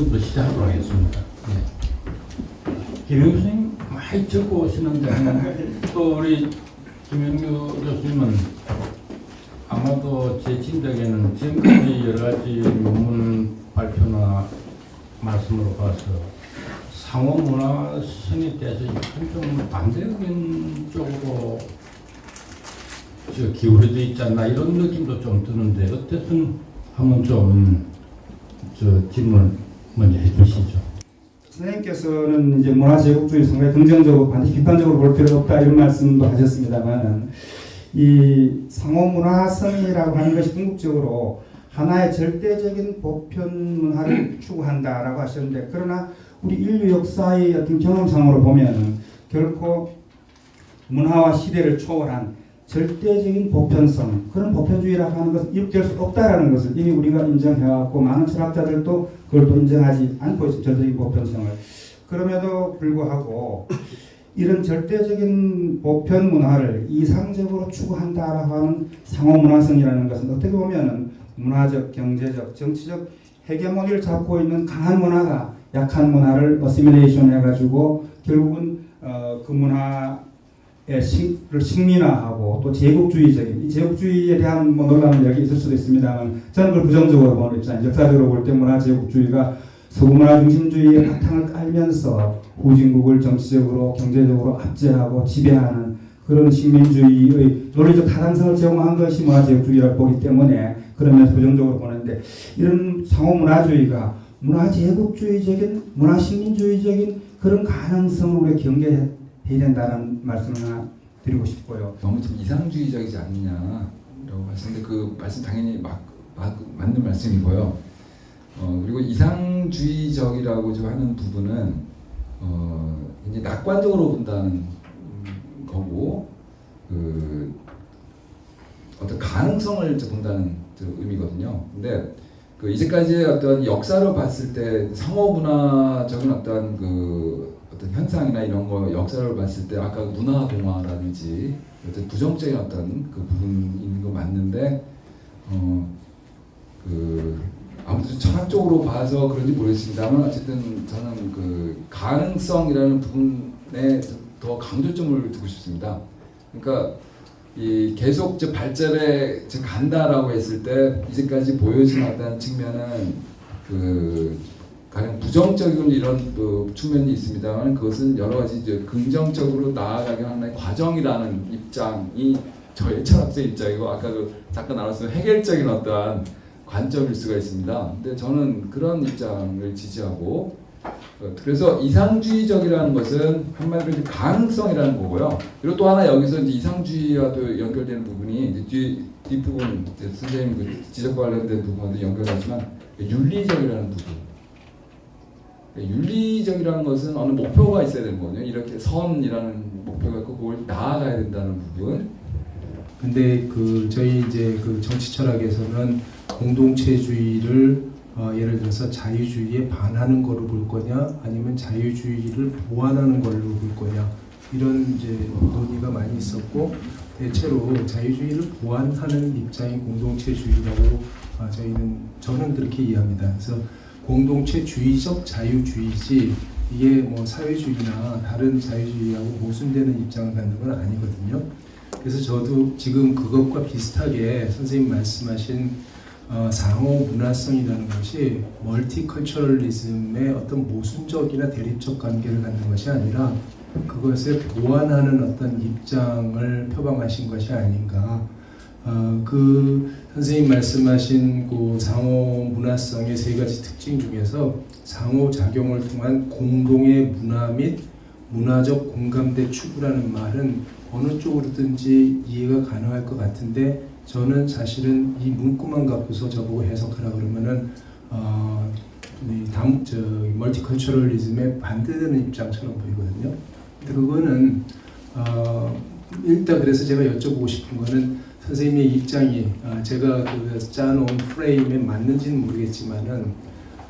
지금부터 시작하도록 하겠습니다. 네. 김영규 선생님 많이 적고 오시는데 또 우리 김영규 교수님은 아마도 제 짐작에는 지금까지 여러 가지 논문 발표나 말씀으로 봐서 상호 문화성에 대해서 좀 반대적인 쪽으로 기울어져 있지 않나 이런 느낌도 좀 드는데 어쨌든 한번 좀 질문 먼저 해주시죠. 선생님께서는 이제 문화제국주의 상당히 긍정적으로 반드시 비판적으로 볼 필요 없다 이런 말씀도 하셨습니다만 이 상호문화성이라고 하는 것이 궁극적으로 하나의 절대적인 보편 문화를 추구한다라고 하셨는데 그러나 우리 인류 역사의 어떤 경험상으로 보면 결코 문화와 시대를 초월한 절대적인 보편성 그런 보편주의라고 하는 것은 이룩될 수 없다라는 것을 이미 우리가 인정해왔고 많은 철학자들도 그걸 또 인정하지 않고 있습니다. 절대적인 보편성을. 그럼에도 불구하고 이런 절대적인 보편 문화를 이상적으로 추구한다라고 하는 상호문화성이라는 것은 어떻게 보면 문화적, 경제적, 정치적 헤게모니를 잡고 있는 강한 문화가 약한 문화를 어시밀레이션 해가지고 결국은 그 문화의 식민화하고 또 제국주의적인 이 제국주의에 대한 논란은 여기 있을 수도 있습니다만 저는 그걸 부정적으로 보는 입장이에요. 역사적으로 볼 때 문화 제국주의가 서구문화 중심주의의 바탕을 깔면서 후진국을 정치적으로 경제적으로 압제하고 지배하는 그런 식민주의의 논리적 타당성을 제공한 것이 문화제국주의라고 보기 때문에 그런 면에서 부정적으로 보는데 이런 상호문화주의가 문화제국주의적인 문화식민주의적인 그런 가능성을 우리가 경계해야 된다는 말씀을 하나 드리고 싶고요. 너무 좀 이상주의적이지 않느냐라고 말씀인데 그 말씀 당연히 맞는 말씀이고요. 그리고 이상주의적이라고 하는 부분은 이제 낙관적으로 본다는 거고 그 어떤 가능성을 본다는 의미거든요. 근데 그 이제까지의 어떤 역사로 봤을 때 상호문화적인 어떤 현상이나 이런 거 역사를 봤을 때 아까 문화동화라든지 어떤 부정적인 어떤 그 부분 있는 거 맞는데 아무튼 철학적으로 봐서 그런지 모르겠습니다만 어쨌든 저는 그 가능성이라는 부분에 더 강조점을 두고 싶습니다. 그러니까 이 계속 발전에 간다라고 했을 때 이제까지 보여진 어떤 측면은 그 가령 부정적인 이런 측면이 있습니다만 그것은 여러 가지 긍정적으로 나아가는 하나의 과정이라는 입장이 저의 철학적 입장이고 아까 잠깐 나눴던 해결적인 어떠한 관점일 수가 있습니다. 근데 저는 그런 입장을 지지하고 그래서 이상주의적이라는 것은 한마디로 가능성이라는 거고요. 그리고 또 하나 여기서 이제 이상주의와 또 연결되는 부분이 이제 뒷부분 선생님 지적과 관련된 부분도 연결하지만 윤리적이라는 부분. 윤리적이라는 것은 어느 목표가 있어야 되는 거거든요. 이렇게 선이라는 목표가 있고 그걸 나아가야 된다는 부분. 근데 저희 이제 정치 철학에서는 공동체주의를 예를 들어서 자유주의에 반하는 거로 볼 거냐 아니면 자유주의를 보완하는 걸로 볼 거냐 이런 이제 논의가 많이 있었고 대체로 자유주의를 보완하는 입장이 공동체주의라고 저는 그렇게 이해합니다. 그래서 공동체주의적 자유주의지 이게 뭐 사회주의나 다른 자유주의하고 모순되는 입장을 갖는 건 아니거든요. 그래서 저도 지금 그것과 비슷하게 선생님 말씀하신 상호 문화성이라는 것이 멀티컬처럴리즘의 어떤 모순적이나 대립적 관계를 갖는 것이 아니라 그것을 보완하는 어떤 입장을 표방하신 것이 아닌가. 그 선생님 말씀하신 그 상호 문화성의 세 가지 특징 중에서 상호 작용을 통한 공동의 문화 및 문화적 공감대 추구라는 말은 어느 쪽으로든지 이해가 가능할 것 같은데 저는 사실은 이 문구만 갖고서 저보고 해석하라 그러면은 멀티컬처럴리즘에 반대되는 입장처럼 보이거든요. 근데 그거는 일단 그래서 제가 여쭤보고 싶은 거는 선생님의 입장이 제가 짜놓은 프레임에 맞는지는 모르겠지만은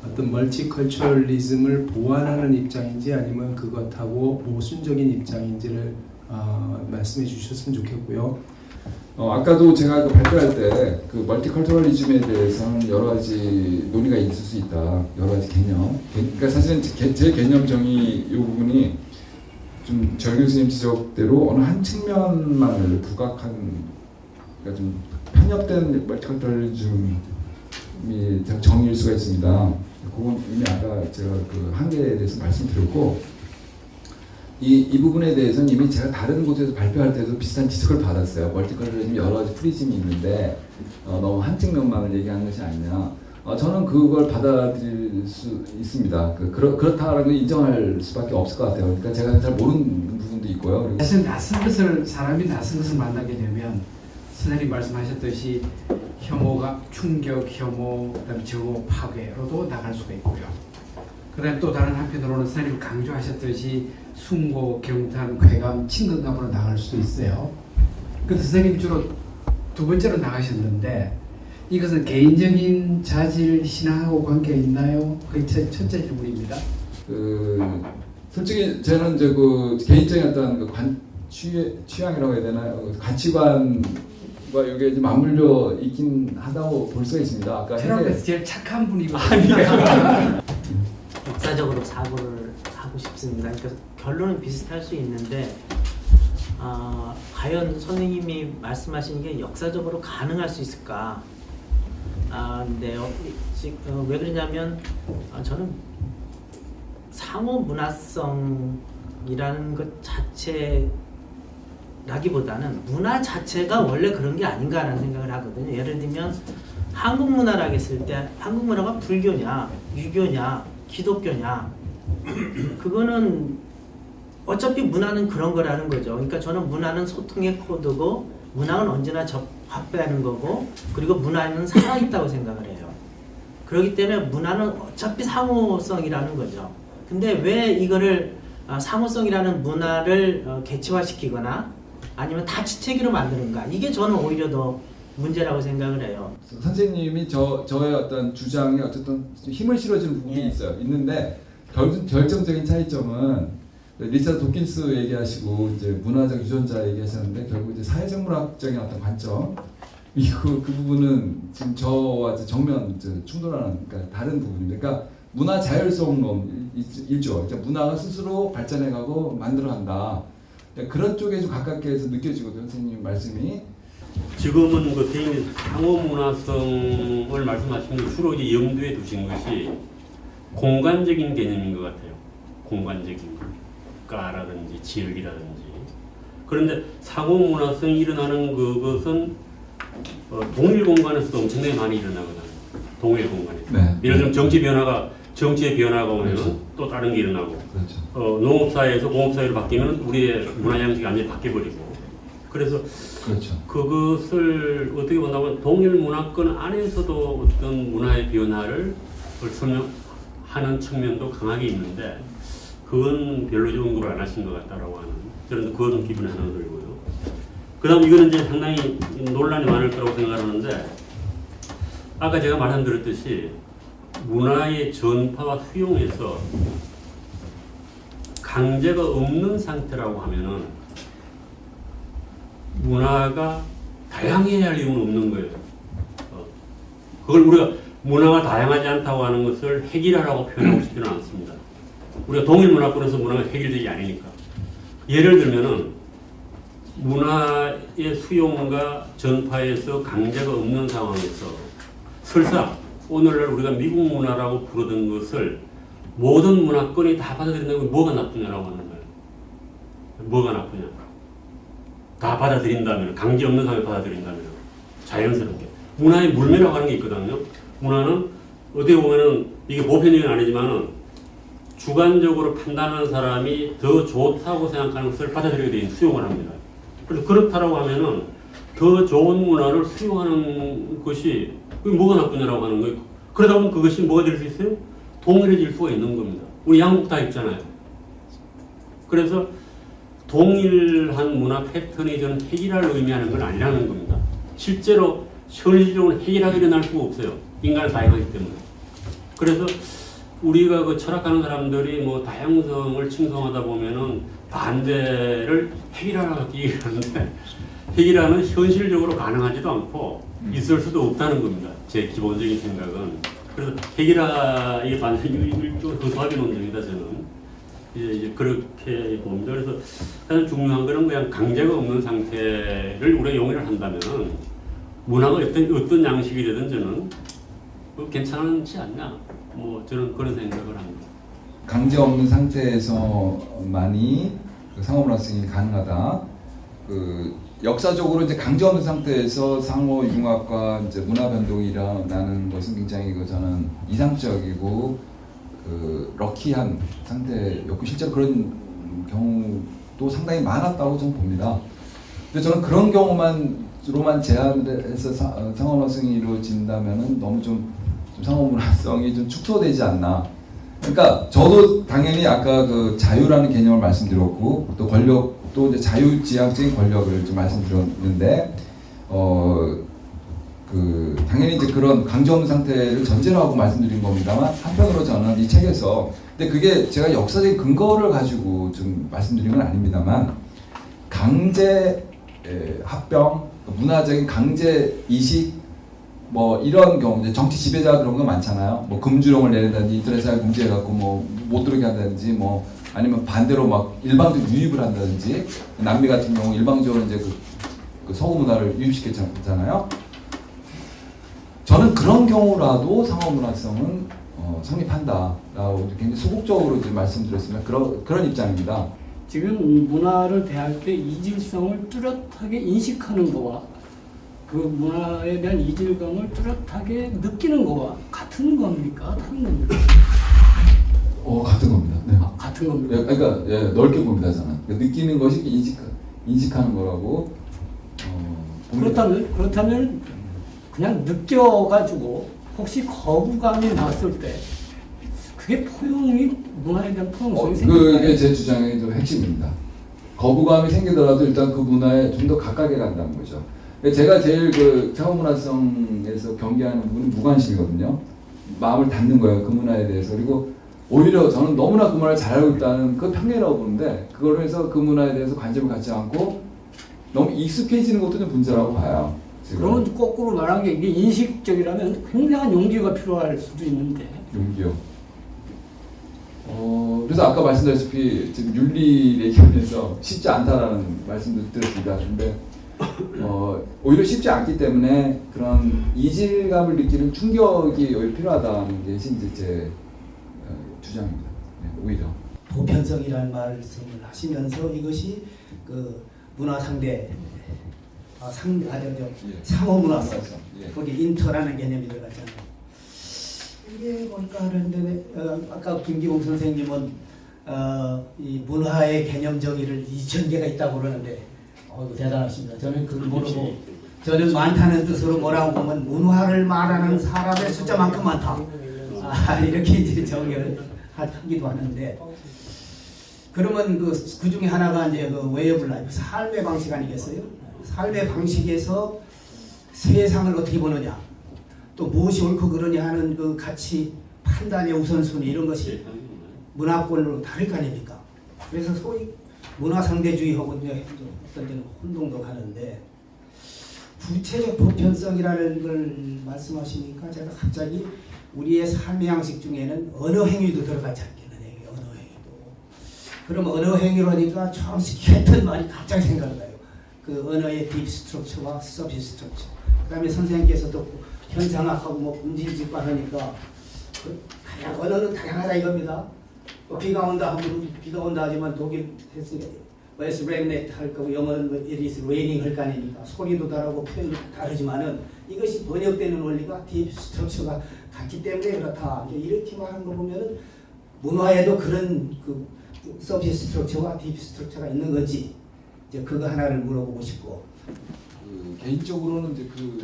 어떤 멀티컬처럴리즘을 보완하는 입장인지 아니면 그것하고 모순적인 입장인지를 말씀해 주셨으면 좋겠고요. 아까도 제가 그 발표할 때 그 멀티컬처럴리즘에 대해서는 여러 가지 논의가 있을 수 있다. 여러 가지 개념. 그러니까 사실은 제 개념 정의 이 부분이 좀 절 교수님 지적대로 어느 한 측면만을 부각한, 그러니까 좀 편협된 멀티컬처럴리즘이 정의일 수가 있습니다. 그건 이미 아까 제가 그 한계에 대해서 말씀드렸고, 이 부분에 대해서는 이미 제가 다른 곳에서 발표할 때도 비슷한 지적을 받았어요. 멀티컬처럴리즘 여러 가지 프리즘이 있는데 너무 한 측면만을 얘기하는 것이 아니냐. 저는 그걸 받아들일 수 있습니다. 그렇다는 걸 인정할 수밖에 없을 것 같아요. 그러니까 제가 잘 모르는 부분도 있고요. 그리고 사실 사람이 낯선 것을 만나게 되면 선생님 말씀하셨듯이 혐오가 충격, 혐오, 그다음에 증오, 파괴로도 나갈 수가 있고요. 그다음에 또 다른 한편으로는 선생님 강조하셨듯이 숭고, 경탄, 쾌감, 친근감으로 나갈 수도 있어요. 그래서 선생님 주로 두 번째로 나가셨는데 이것은 개인적인 자질, 신앙하고 관계가 있나요? 그게 첫째 질문입니다. 솔직히 저는 이제 그 개인적인 어떤 그 취향이라고 해야 되나요? 가치관과 이게 좀 맞물려 있긴 하다고 볼 수가 있습니다. 아까 철학에서 제일 착한 분이거든요. 역사적으로 사고를 하고 싶습니다. 그러니까 결론은 비슷할 수 있는데 과연 선생님이 말씀하신 게 역사적으로 가능할 수 있을까? 근데 왜 그러냐면 저는 상호 문화성이라는 것 자체라기보다는 문화 자체가 원래 그런 게 아닌가라는 생각을 하거든요. 예를 들면 한국 문화라고 했을 때 한국 문화가 불교냐, 유교냐, 기독교냐, 그거는 어차피 문화는 그런 거라는 거죠. 그러니까 저는 문화는 소통의 코드고 문화는 언제나 확배하는 거고, 그리고 문화는 살아있다고 생각을 해요. 그렇기 때문에 문화는 어차피 상호성이라는 거죠. 근데 왜 이거를 상호성이라는 문화를 개체화시키거나 아니면 다주체계로 만드는가, 이게 저는 오히려 더 문제라고 생각을 해요. 선생님이 저의 어떤 주장에 어쨌든 힘을 실어주는 부분이 있는데 결정적인 차이점은 리차드 도킨스 얘기하시고 이제 문화적 유전자 얘기하셨는데 결국 이제 사회적 문학적인 어떤 관점, 그 부분은 지금 저와 정면 충돌하는, 그러니까 다른 부분입니다. 그러니까 문화 자율성론 일조, 그러니까 문화가 스스로 발전해가고 만들어간다. 그러니까 그런 쪽에 좀 가깝게 해서 느껴지거든요, 선생님 말씀이. 지금은 그 개인의 상호 문화성을 말씀하시는 게 주로 이제 염두에 두신 것이 공간적인 개념인 것 같아요. 공간적인 가라든지 지역이라든지. 그런데 상호 문화성이 일어나는 그것은 동일 공간에서도 엄청나게 많이 일어나거든요. 동일 공간에서. 네. 예를 들면 정치의 변화가 오면 그렇죠. 또 다른 게 일어나고, 그렇죠. 농업사회에서 공업사회로 바뀌면 우리의 문화 양식이 완전히 바뀌어버리고. 그래서 그렇죠. 그것을 어떻게 본다면 동일 문화권 안에서도 어떤 문화의 변화를 설명하는 측면도 강하게 있는데, 그건 별로 언급을 안 하신 것 같다라고 하는, 저는 그런 기분이 하나 들고요. 그 다음 이거는 이제 상당히 논란이 많을 거라고 생각하는데, 아까 제가 말씀드렸듯이 문화의 전파와 수용에서 강제가 없는 상태라고 하면은 문화가 다양해야 할 이유는 없는 거예요. 그걸 우리가 문화가 다양하지 않다고 하는 것을 획일화라고 표현하고 싶지는 않습니다. 우리가 동일 문화권에서 문화가 획일되지 않으니까. 예를 들면은 문화의 수용과 전파에서 강제가 없는 상황에서 설사 오늘날 우리가 미국 문화라고 부르던 것을 모든 문화권이 다 받아들인다고 뭐가 나쁘냐라고 하는 거예요. 뭐가 나쁘냐? 다 받아들인다면, 강제 없는 상황에 받아들인다면 자연스럽게. 문화의 물매라고 하는 게 있거든요. 문화는 어떻게 보면은 이게 보편적인 아니지만은 주관적으로 판단하는 사람이 더 좋다고 생각하는 것을 받아들이게 되는 수용을 합니다. 그래서 그렇다라고 하면은 더 좋은 문화를 수용하는 것이 그게 뭐가 나쁘냐라고 하는 거예요. 그러다 보면 그것이 뭐가 될 수 있어요? 동일해질 수가 있는 겁니다. 우리 양국 다 있잖아요. 그래서 동일한 문화 패턴이 저는 획일화를 의미하는 건 아니라는 겁니다. 실제로 현실적으로 획일화가 일어날 수가 없어요. 인간은 다양하기 때문에. 그래서 우리가 그 철학하는 사람들이 뭐 다양성을 칭송하다 보면은 반대를 획일화라고 얘기하는데, 핵이라는 현실적으로 가능하지도 않고 있을 수도 없다는 겁니다. 제 기본적인 생각은. 그래서 핵이라 이게 반드시 일종의 허수아비 논쟁이다 저는 이제 그렇게 봅니다. 그래서 가장 중요한 거는 그냥 강제가 없는 상태를 우리가 용인을 한다면은 문화가 어떤 양식이 되든 저는 괜찮지 않냐. 뭐 저는 그런 생각을 합니다. 강제 없는 상태에서만이 그 상호문화성이 가능하다. 그 역사적으로 이제 강제 없는 상태에서 상호 융합과 이제 문화 변동이 일어나는 것은 굉장히 그 저는 이상적이고 그 럭키한 상태였고 실제로 그런 경우도 상당히 많았다고 저는 봅니다. 근데 저는 그런 경우만으로만 제한을 해서 상호문화성이 이루어진다면은 너무 좀 상호문화성이 좀 축소되지 않나. 그러니까 저도 당연히 아까 그 자유라는 개념을 말씀드렸고 또 권력도 이제 자유지향적인 권력을 좀 말씀드렸는데 그 당연히 이제 그런 강제 없는 상태를 전제로 하고 말씀드린 겁니다만 한편으로 저는 이 책에서 근데 그게 제가 역사적인 근거를 가지고 좀 말씀드린 건 아닙니다만 강제 합병 문화적인 강제 이식 뭐 이런 경우 이제 정치 지배자 그런 거 많잖아요. 뭐 금주령을 내린다든지 인터넷 사용 금지해갖고 뭐 못 들어오게 한다든지 뭐 아니면 반대로 막 일방적 유입을 한다든지 남미 같은 경우 일방적으로 이제 그 서구 문화를 유입시켰잖아요. 저는 그런 경우라도 상호문화성은 성립한다라고 굉장히 소극적으로 이제 말씀드렸으면 그런 입장입니다. 지금 문화를 대할 때 이질성을 뚜렷하게 인식하는 거와 그 문화에 대한 이질감을 뚜렷하게 느끼는 거와 같은 겁니까? 다른 겁니까? 같은 겁니다. 네. 같은 겁니다. 그러니까 넓게 봅니다 저는. 느끼는 것이 인식하는 거라고. 그렇다면 그냥 느껴가지고 혹시 거부감이 났을 때 그게 문화에 대한 포용성이 생길까요? 그게 제 주장의 좀 핵심입니다. 거부감이 생기더라도 일단 그 문화에 좀 더 가깝게 간다는 거죠. 제가 제일 그 상호문화성에서 경계하는 부분은 무관심이거든요. 마음을 닫는 거예요. 그 문화에 대해서. 그리고 오히려 저는 너무나 그 문화를 잘 알고 있다는 그 편견이라고 보는데 그걸로 해서 그 문화에 대해서 관심을 갖지 않고 너무 익숙해지는 것도 좀 문제라고 봐요. 지금. 그러면 거꾸로 말하는 게 이게 인식적이라면 굉장한 용기가 필요할 수도 있는데. 용기요. 그래서 아까 말씀드렸다시피 지금 윤리 얘기하면서 쉽지 않다라는 말씀도 드렸습니다. 근데 오히려 쉽지 않기 때문에 그런 이질감을 느끼는 충격이 오히려 필요하다는 게 이제 제 주장입니다. 네, 오히려. 보편성이라는 말씀을 하시면서 이것이 그 문화 상대 상호 문화성 거기 인터라는 개념이 들어갔잖아요. 이게 뭘까 하는데 아까 김기봉 선생님은 이 문화의 개념 정의를 2000개가 있다고 그러는데 대단하십니다. 저는 그걸 모르고 저는 많다는 뜻으로 뭐라고 보면 문화를 말하는 사람의 숫자만큼 많다. 이렇게 이제 정의를 하기도 하는데 그러면 그 중에 하나가 이제 그 웨이 오브 라이프 삶의 방식 아니겠어요? 삶의 방식에서 세상을 어떻게 보느냐, 또 무엇이 옳고 그러냐 하는 그 가치 판단의 우선순위 이런 것이 문화권으로 다를 거 아닙니까? 그래서 소위 문화 상대주의하고 이제 어떤 데는 혼동도 가는데 구체적 보편성이라는 걸 말씀하시니까 제가 갑자기 우리의 삶의 양식 중에는 언어 행위도 들어가지 않겠느냐. 언어 행위도. 그럼 언어 행위로 하니까 처음 했던 말이 갑자기 생각나요. 그 언어의 딥 스트럭처와 서비 스트럭처. 그 다음에 선생님께서도 현상학하고 뭐 문질직관 하니까 언어는 다양하다 이겁니다. 비가 온다 하면 비가 온다 하지만 독일 했으니까 It's raining 할 거고 영어는 It is raining 할 거 아닙니까? 소리도 다르고 표현도 다르지만은 이것이 번역되는 원리가 딥 스트럭처가 같기 때문에 그렇다. 이렇게 말하는 거 보면은 문화에도 그런 그 서비스 스트럭처와 딥 스트럭처가 있는 건지 이제 그거 하나를 물어보고 싶고. 개인적으로는 이제 그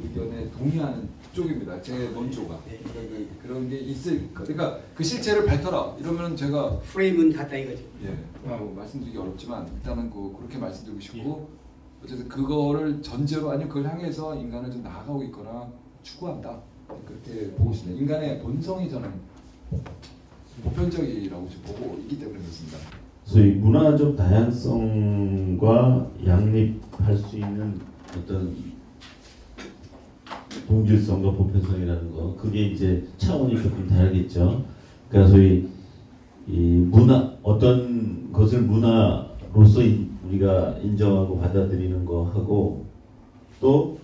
의견에 동의하는 쪽입니다. 제 원조가. 그런 게 있을 그러니까 그 실체를 밝혀라 이러면 제가 프레임은 같다 이거죠. 말씀드리기 어렵지만 일단은 그렇게 말씀드리고 싶고 어쨌든 그거를 전제로 아니면 그걸 향해서 인간을 좀 나아가고 있거나 추구한다 그렇게 보고 싶네요. 인간의 본성이 저는 보편적이라고 보고 있기 때문에 그렇습니다. 소위 문화적 다양성과 양립할 수 있는 어떤 동질성과 보편성이라는 거, 그게 이제 차원이 조금 다르겠죠. 그러니까 소위 이 문화, 어떤 것을 문화로서 우리가 인정하고 받아들이는 거하고 또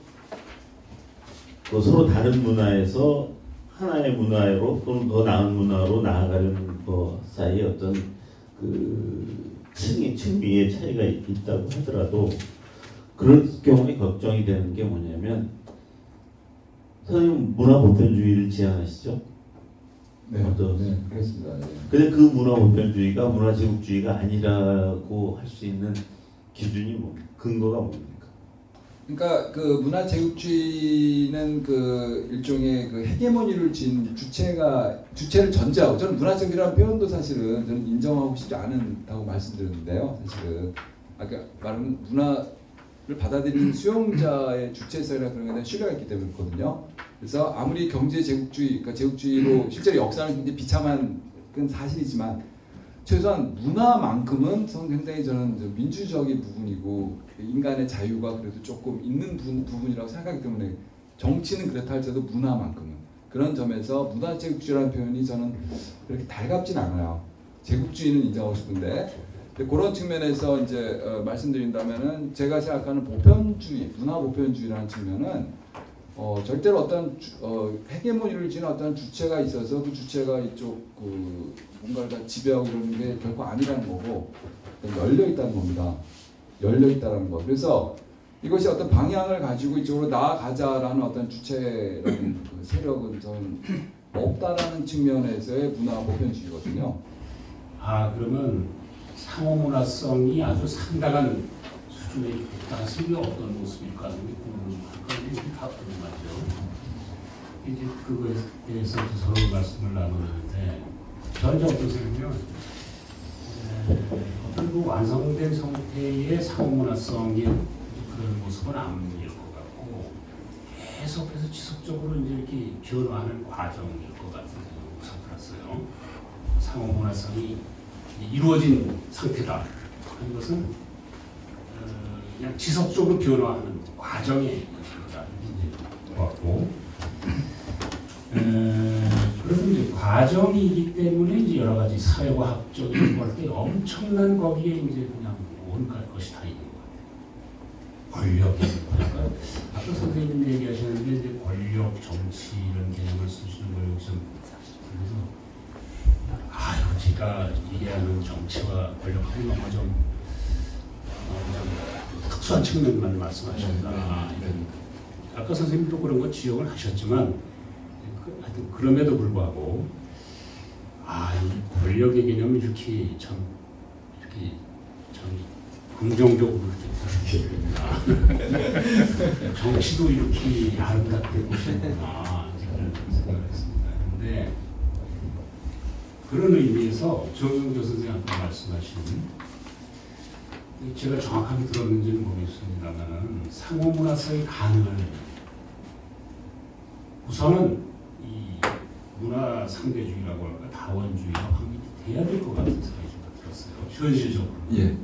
서로 다른 문화에서 하나의 문화로 또는 더 나은 문화로 나아가려는 것 사이에 어떤 그 층위의 차이가 있다고 하더라도 그럴 경우에 걱정이 되는 게 뭐냐면, 선생님 문화 보편주의를 지향하시죠? 네, 네, 그렇습니다. 예. 근데 그 문화 보편주의가 문화 제국주의가 아니라고 할 수 있는 기준이 뭡니까? 근거가 뭡니까? 그러니까 그 문화 제국주의는 그 일종의 그 헤게모니를 쥔 주체를 전제하고, 저는 문화적이라는 표현도 사실은 저는 인정하고 싶지 않다고 말씀드렸는데요. 사실은 아까 말하면 문화를 받아들이는 수용자의 주체성이나 그런 것에 대한 신뢰가 있기 때문에 그렇거든요. 그래서 아무리 경제 제국주의, 그러니까 제국주의로 실제로 역사는 굉장히 비참한 건 사실이지만 최소한 문화만큼은 굉장히 저는 민주적인 부분이고 인간의 자유가 그래도 조금 있는 부분이라고 생각하기 때문에, 정치는 그렇다 할지라도 문화만큼은, 그런 점에서 문화 제국주의라는 표현이 저는 그렇게 달갑진 않아요. 제국주의는 인정하고 싶은데 그런 측면에서 이제 말씀드린다면은 제가 생각하는 보편주의, 문화 보편주의라는 측면은 절대로 어떤 헤게모니를 지닌 어떤 주체가 있어서 그 주체가 이쪽 그 뭔가를 다 지배하고 이러는 게 결코 아니라는 거고, 열려 있다는 겁니다. 열려 있다는 거. 그래서 이것이 어떤 방향을 가지고 이쪽으로 나아가자라는 어떤 주체라는 그 세력은 저는 없다라는 측면에서의 문화 보편주의거든요. 아, 그러면 상호문화성이 아주 상당한 수준에 있다는 게 어떤 모습일까 하는 게 궁금하고, 다 궁금하죠. 이제 그거에 대해서 서로 말씀을 나누는데, 저는 어떤 생각이냐면 어떤 그 완성된 상태의 상호문화성의 그런 모습은 아닐 것 같고, 계속해서 지속적으로 이제 이렇게 변화하는 과정일 것 같은 생각을 들었어요. 상호문화성이 이루어진 상태다 하는 것은 그냥 지속적으로 변화하는 과정의 것 같고, 그런 이제 과정이기 때문에 이제 여러 가지 사회과학적인 걸 때 엄청난 거기에 이제 그냥 온갖 것이 다 있는 것 같아요. 권력, 그러니까 아까 선생님 얘기하셨는데 이제 권력, 정치 이런 개념을 쓰시는 걸 좀 그래서 제가 얘기하는 정치와 권력이 너무 좀 특수한 측면만 말씀하셨다. 아까 선생님도 그런 거 지적을 하셨지만, 하여튼 그럼에도 불구하고 이 권력의 개념이 이렇게 참 긍정적으로 이렇게 보시는구나. 정치도 이렇게 아름답게 보시는구나, 그런 생각을 했습니다. 그런데 그런 의미에서 정영조 선생님 아까 말씀하신, 제가 정확하게 들었는지는 모르겠습니다만, 상호문화성이 가능한, 우선은 이 문화 상대주의라고 할까, 다원주의가 확립이 돼야 될 것 같은 생각이 좀 들었어요. 현실적으로. 예.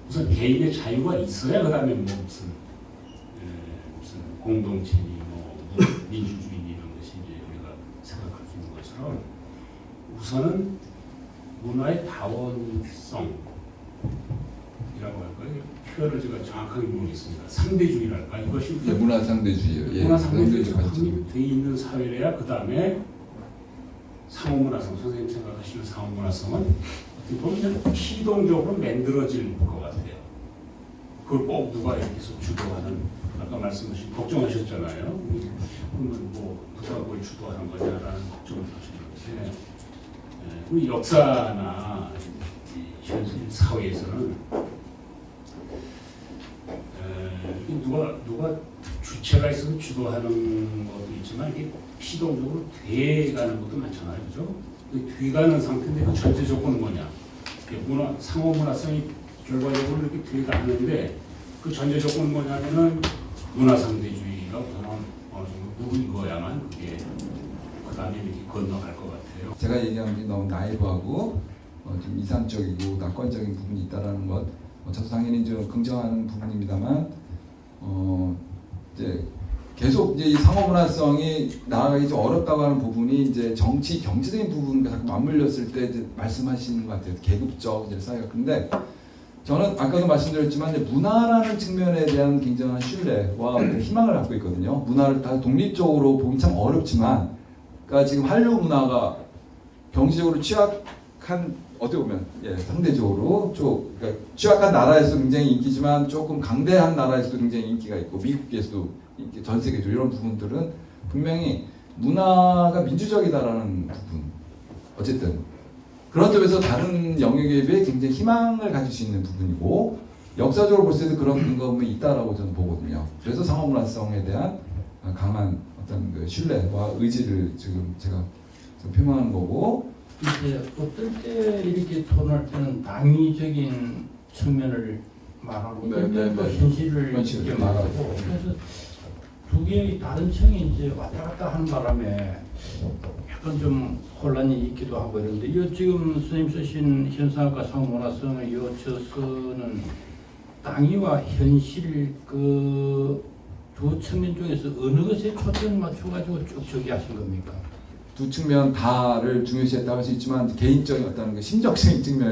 우선 개인의 자유가 있어야 그다음에 뭐 무슨 공동체니 민주주의니 이런 것이 이제 우리가 생각할 수 있는 것처럼, 우선은 문화의 다원성이라고 할까요? 표현을 제가 정확하게 모르겠습니다. 상대주의랄까, 이것이 문화 상대주의요. 문화 상대주의가 확립돼 있는 사회래야 그 다음에 상호문화성, 선생님 생각하시는 상호문화성은 어떻게 보면 그냥 피동적으로 만들어질 것 같아요. 그걸 꼭 누가 이렇게 해서 주도하는, 아까 말씀하신 걱정하셨잖아요. 그러면 뭐 누가 그걸 주도하는 거냐라는 걱정을 하셨는데, 우리 역사나 현실 사회에서는 누가 주체가 있어서 주도하는 것도 있지만 이게 피동적으로 돼가는 것도 많잖아요, 그죠? 돼가는 상태인데 그 전제 조건은 뭐냐? 문화, 상호문화성이 결과적으로 이렇게 돼가는데 그 전제 조건은 뭐냐면은 문화 상대주의가 우선 어느 정도 무르익어야만 그게 그 다음에 이렇게 건너갈 것 같아요. 제가 얘기한 게 너무 나이브하고 좀 이상적이고 낙관적인 부분이 있다라는 것, 저도 당연히 좀 긍정하는 부분입니다만, 이제 계속 이제 이 상호문화성이 나아가기 좀 어렵다고 하는 부분이 이제 정치 경제적인 부분과 자꾸 맞물렸을 때 이제 말씀하시는 것 같아요. 계급적 이제 사회가. 근데 저는 아까도 말씀드렸지만 이제 문화라는 측면에 대한 굉장한 신뢰와 희망을 갖고 있거든요. 문화를 다 독립적으로 보기 참 어렵지만, 그러니까 지금 한류 문화가 경제적으로 취약한, 어떻게 보면 상대적으로 그러니까 취약한 나라에서 굉장히 인기지만 조금 강대한 나라에서도 굉장히 인기가 있고 미국에서도 인기, 전 세계적으로 이런 부분들은 분명히 문화가 민주적이다라는 부분, 어쨌든 그런 점에서 다른 영역에 비해 굉장히 희망을 가질 수 있는 부분이고 역사적으로 볼 때도 그런 근거가 있다라고 저는 보거든요. 그래서 상호문화성에 대한 강한 어떤 그 신뢰와 의지를 지금 제가 표명하는 거고, 이제 어떨 때 이렇게 토론할 때는 당위적인 측면을 말하고 어떨 때는 또 현실을 이렇게 말하고, 그래서 두 개의 다른 층이 이제 왔다 갔다 하는 바람에 약간 좀 혼란이 있기도 하고 이런데, 이 지금 선생님 쓰신 현상과 상호문화성을 이어져서는 당위와 현실 그 두 측면 중에서 어느 것에 초점을 맞춰가지고 쭉 저기하신 겁니까? 두 측면 다를 중요시했다고 할 수 있지만 개인적인 어떤 그 심적인 측면